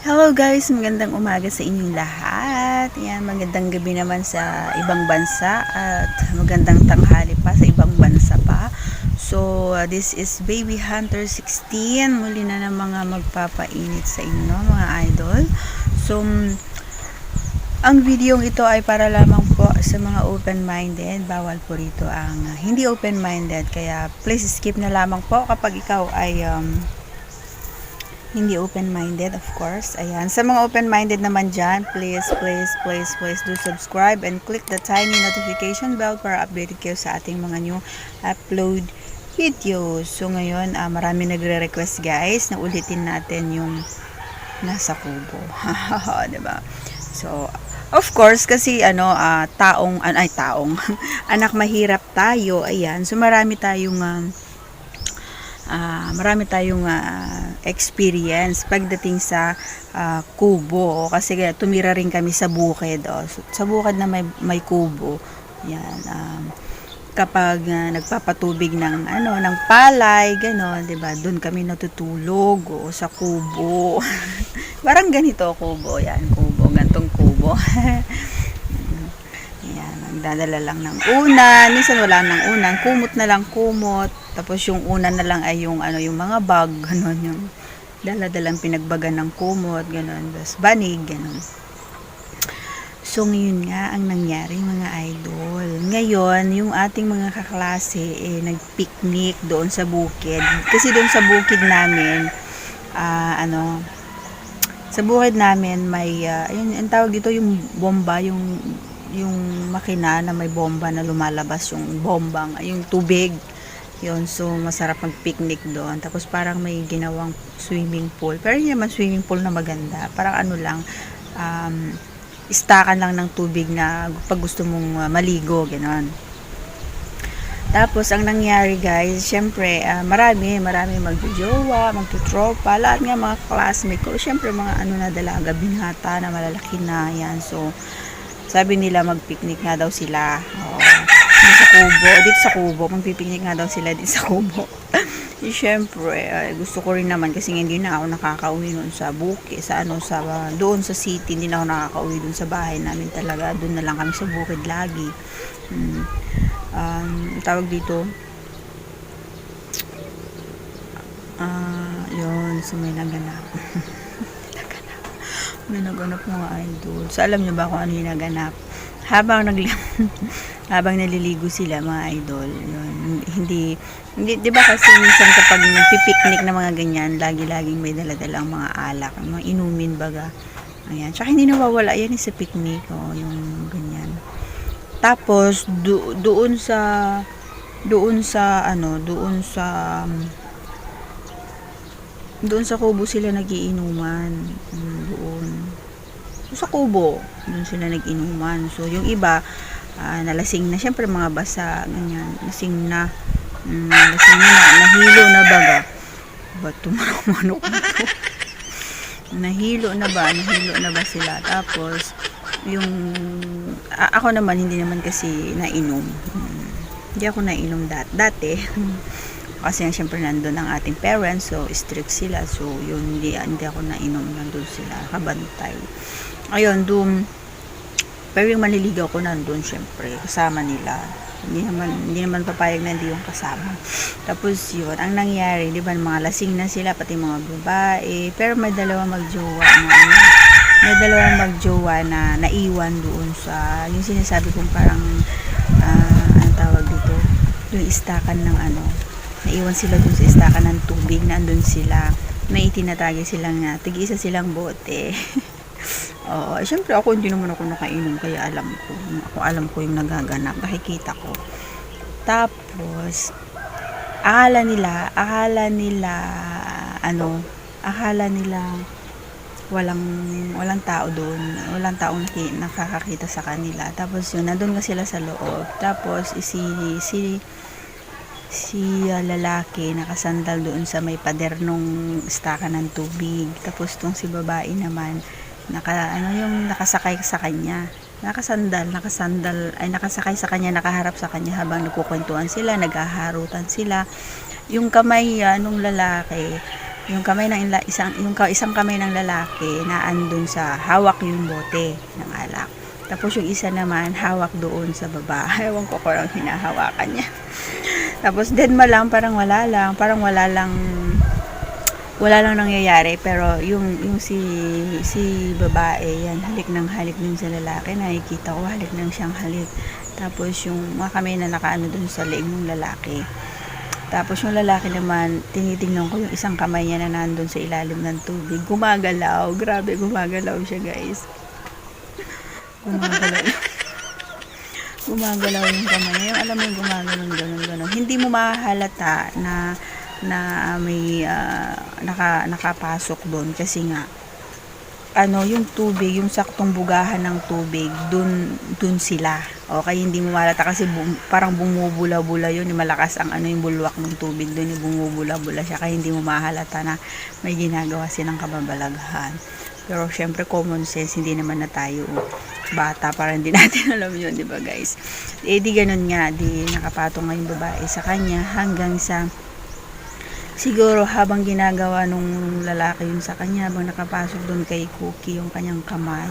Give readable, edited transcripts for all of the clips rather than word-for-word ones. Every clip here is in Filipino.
Hello guys, magandang umaga sa inyong lahat. Yan, magandang gabi naman sa ibang bansa at magandang tanghali pa sa ibang bansa pa. So, this is Baby Hunter 16. Muli na ng mga magpapainit sa inyo, mga idol. So, ang video ito ay para lamang po sa mga open-minded. Bawal po rito ang hindi open-minded. Kaya, please skip na lamang po kapag ikaw ay hindi open-minded, of course. Ayan. Sa mga open-minded naman dyan, please do subscribe and click the tiny notification bell para updated kayo sa ating mga new upload videos. So, ngayon, marami nagre-request guys na ulitin natin yung nasa kubo. Diba? So, of course, kasi taong, anak mahirap tayo. Ayan. So, marami tayong experience pagdating sa kubo kasi tumira rin kami sa bukid so, sa bukid na may kubo yan kapag nagpapatubig ng ng palay ganon, 'di ba? Doon kami natutulog o sa kubo. Parang ganito kubo, yan kubo, gantong kubo. Yan, nagdadala lang ng unan, minsan wala nang unan, kumot na lang kumot. Tapos yung una na lang ay yung yung mga bag, ganon, yung dala-dalang pinagbagan ng kumot, ganon, tapos banig, ganon. So ngayon nga ang nangyari mga idol. Ngayon, yung ating mga kaklase nagpicnic doon sa bukid. Kasi doon sa bukid namin, sa bukid namin may ayun, ang tawag dito yung bomba, yung makina na may bomba na lumalabas yung bombang, yung tubig. Yun, so masarap mag-picnic doon. Tapos parang may ginawang swimming pool. Pero hindi naman swimming pool na maganda. Parang istakan lang ng tubig na pag gusto mong maligo, gano'n. Tapos ang nangyari guys, syempre marami magjojowa, magtutropa, lahat nga mga classmate ko. Syempre mga na dalaga, binata na malalaki na yan. So sabi nila mag-picnic nga daw sila. Dito sa kubo, magpipiknik nga daw sila dito sa kubo. Siyempre, gusto ko rin naman kasi hindi na ako nakakauwi noon sa bukid, doon sa city, hindi na ako nakakauwi doon sa bahay namin talaga. Doon na lang kami sa bukid lagi. Tawag dito, yun, so may naganap. May naganap mga idol. So, alam nyo ba kung ano yung naganap? Habang naliligo sila mga idol, yun, hindi 'di ba kasi minsan kapag nagpi-picnic na mga ganyan, laging may dala-dalang mga alak, mga inumin baga. Ayan, tsaka hindi nawawala yan sa picnic, yung ganyan. Tapos doon sa kubo sila nagiinuman. Doon sa kubo, doon sila nag-inuman. So yung iba nalasing na, syempre mga basa ganyan, lasing na nahilo na baga. Ba't tumanok na to? Nahilo na ba sila. Tapos yung ako naman hindi naman kasi nainom. Hindi ako nainom dati. Kasi syempre nandun ang ating parents, so strict sila. So yun, hindi ako nainom, nandun sila kabantay. Ayun, doon pero yung manliligaw ko nandun syempre kasama nila. Hindi naman papayag na hindi yung kasama. Tapos yun, ang nangyari, di ba, mga lasing na sila, pati mga babae. Pero may dalawang magjowa na naiwan doon sa, yung sinasabi kong parang, ang tawag dito, yung istakan ng naiwan sila doon sa istakan ng tubig, na andun sila. May itinatagi silang, tig-isa silang bote. Syempre ako hindi naman ako nakainom, kaya alam ko yung nagaganap, nakikita ko. Tapos akala nila walang tao doon, walang taong nakakakita sa kanila. Tapos yun, nandun nga sila sa loob. Tapos si lalaki nakasandal doon sa may pader nung istakan ng tubig. Tapos tong si babae naman yung nakasakay sa kanya, nakasakay sa kanya, nakaharap sa kanya habang nagkukwentuhan sila, naghaharutan sila. Yung kamay nung lalaki Yung kamay ng isang kamay ng lalaki na andun sa hawak yung bote ng alak. Tapos yung isa naman hawak doon sa baba. Ewan ko kung hinahawakan niya. Tapos dead ma lang, parang wala lang nangyayari, pero yung si babae yan, halik dun sa lalaki, nakikita ko halik nang siyang halik. Tapos yung mga kamay na nakaano dun sa leeg ng lalaki. Tapos yung lalaki naman, tinitingnan ko yung isang kamay niya na nandun sa ilalim ng tubig, gumagalaw. Grabe, gumagalaw siya, guys. Gumagalaw yung kamay niya. Yung alam mo yung gumagalaw, ganun. Hindi mo mahalata na may nakapasok doon kasi nga yung tubig, yung saktong bugahan ng tubig, dun sila. Okay, hindi mo malata kasi parang bumubula-bula yun, malakas ang yung bulwak ng tubig doon, yung bumubula-bula siya, kaya hindi mo mahalata na may ginagawa silang kababalaghan. Pero syempre common sense, hindi naman na tayo bata para hindi natin alam yun, di ba guys? Di ganun nga, di nakapatong nga yung babae sa kanya hanggang sa siguro habang ginagawa nung lalaki yun sa kanya, habang nakapasok doon kay Cookie yung kanyang kamay,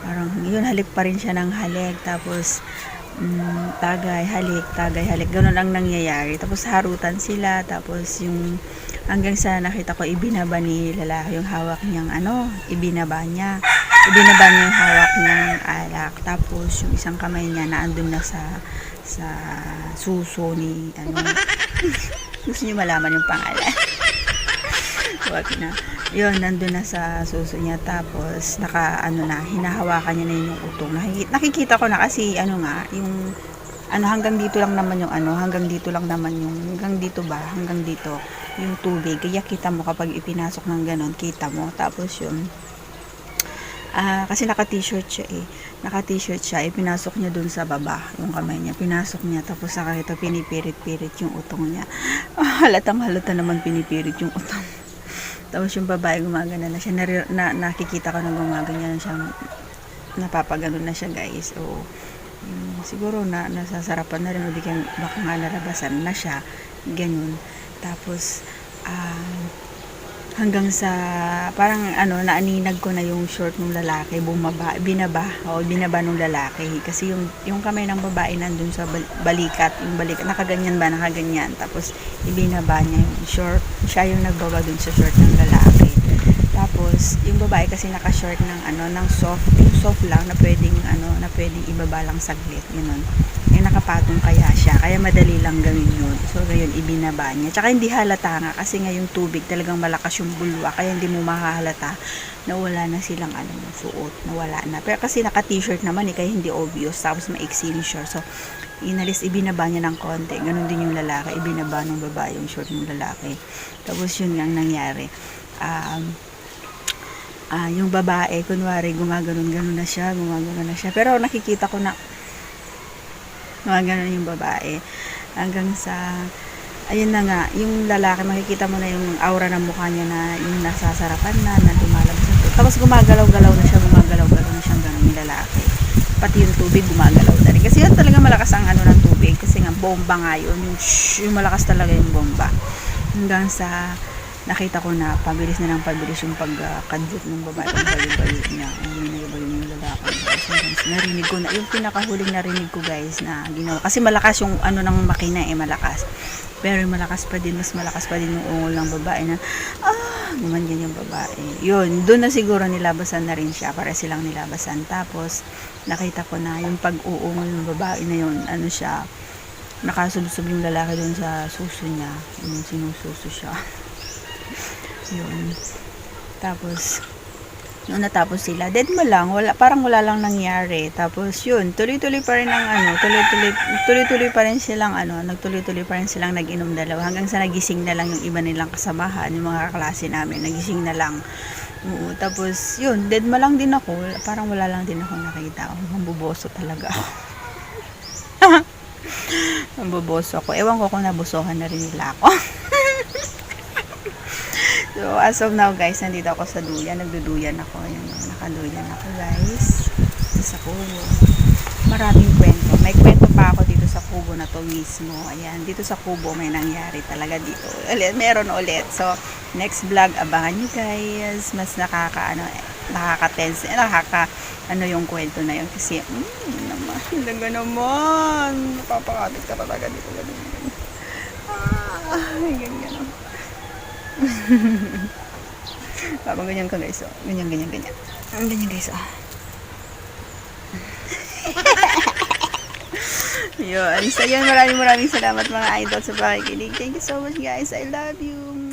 parang yun, halik pa rin siya ng halik. Tapos tagay halik, ganun ang nangyayari. Tapos harutan sila. Tapos yung hanggang sa nakita ko ibinaba ni lalaki yung hawak niyang ibinaba niya yung hawak niyang alak. Tapos yung isang kamay niya naandun na sa suso ni gusto niyo malaman yung pangalan? Wag na. Yun, nandun na sa suso niya. Tapos, hinahawakan niya na yung utong. Nakikita ko na kasi, yung, hanggang dito lang naman yung, hanggang dito yung tubig. Kaya kita mo kapag ipinasok ng ganon, kita mo. Tapos yun, kasi naka-t-shirt siya, pinasok niya dun sa baba, yung kamay niya, pinasok niya, tapos saka ito, pinipirit-pirit yung utong niya. Halata naman pinipirit yung utong. Tapos yung babae, gumagana na siya, nakikita ko na gumagana na siya, napapagano na siya, guys. O, siguro nasasarapan na rin, o di kaya baka nga narabasan na siya, ganun. Tapos, hanggang sa parang naaninag ko na yung short ng lalaki, binaba ng lalaki kasi yung kamay ng babae nandun sa balikat, nakaganyan, tapos ibinaba niya yung short, siya yung nagbaba dun sa short ng lalaki. Tapos yung babae kasi naka-short ng soft lang na pwedeng ibaba lang saglit, ganoon. Nakapatong kaya siya, kaya madali lang gawin yun. So ngayon ibinaba niya, tsaka hindi halata nga kasi nga yung tubig talagang malakas yung bulwa, kaya hindi mo mahahalata na wala na silang suot, na wala na. Pero kasi naka t-shirt naman kaya hindi obvious, tapos maiksi yung short. So ibinaba niya ng konti, ganun din yung lalaki, ibinaba ng babae yung short ng lalaki. Tapos yun nga nangyari. Yung babae kunwari gumaganon na siya, pero nakikita ko na gumaganon yung babae hanggang sa ayun na nga, yung lalaki makikita mo na yung aura ng mukha niya na yung nasasarapan na lumalabas. Tapos gumagalaw-galaw na siya ganun yung lalaki. Pati yung tubig gumagalaw na rin. Kasi yan talaga malakas ang ng tubig kasi nga bomba nga yun. Yung malakas talaga yung bomba. Hanggang sa nakita ko na pabilis yung pagkadjut ng babae, balik niya. Yung lalaki. Narinig ko na, yung pinakahuling narinig ko guys na ginawa. Kasi malakas yung ng makina malakas. Pero mas malakas pa din yung ungol ng babae na, gumanyan yung babae. Yun, doon na siguro nilabasan na rin siya, para silang nilabasan. Tapos, nakita ko na yung pag-uungol ng babae na yun, siya, nakasubsob yung lalaki doon sa suso niya. Yung sinususo siya. Yun. Tapos, nung natapos sila, dead mo lang, parang wala lang nangyari. Tapos yun, tuloy-tuloy pa rin nagtuloy-tuloy pa rin silang nag-inom dalawa hanggang sa nagising na lang yung iba nilang kasamahan, yung mga kaklase namin, nagising na lang. Oo, tapos yun, dead mo lang din ako, parang wala lang din ako nakita. Mambuboso talaga ako. Mambuboso ako. Ewan ko kung nabusohan na rin nila ako. So, as of now guys, nandito ako sa duyan. Nagduduyan ako. Nakaduyan ako guys. Tapos ako, maraming kwento. May kwento pa ako dito sa kubo na to mismo. Ayan, dito sa kubo may nangyari talaga dito. Meron ulit. So, next vlog, abangan nyo guys. Mas nakaka-tense, yung kwento na yun. Kasi, naman, talaga naman. Napapakatik ka talaga dito. Ganyan. Habang ganyan ka guys, oh. Ganyan. Ganyan guys, oh. Yun. So, yun. Maraming salamat mga idol sa pakikinig. Thank you so much guys. I love you.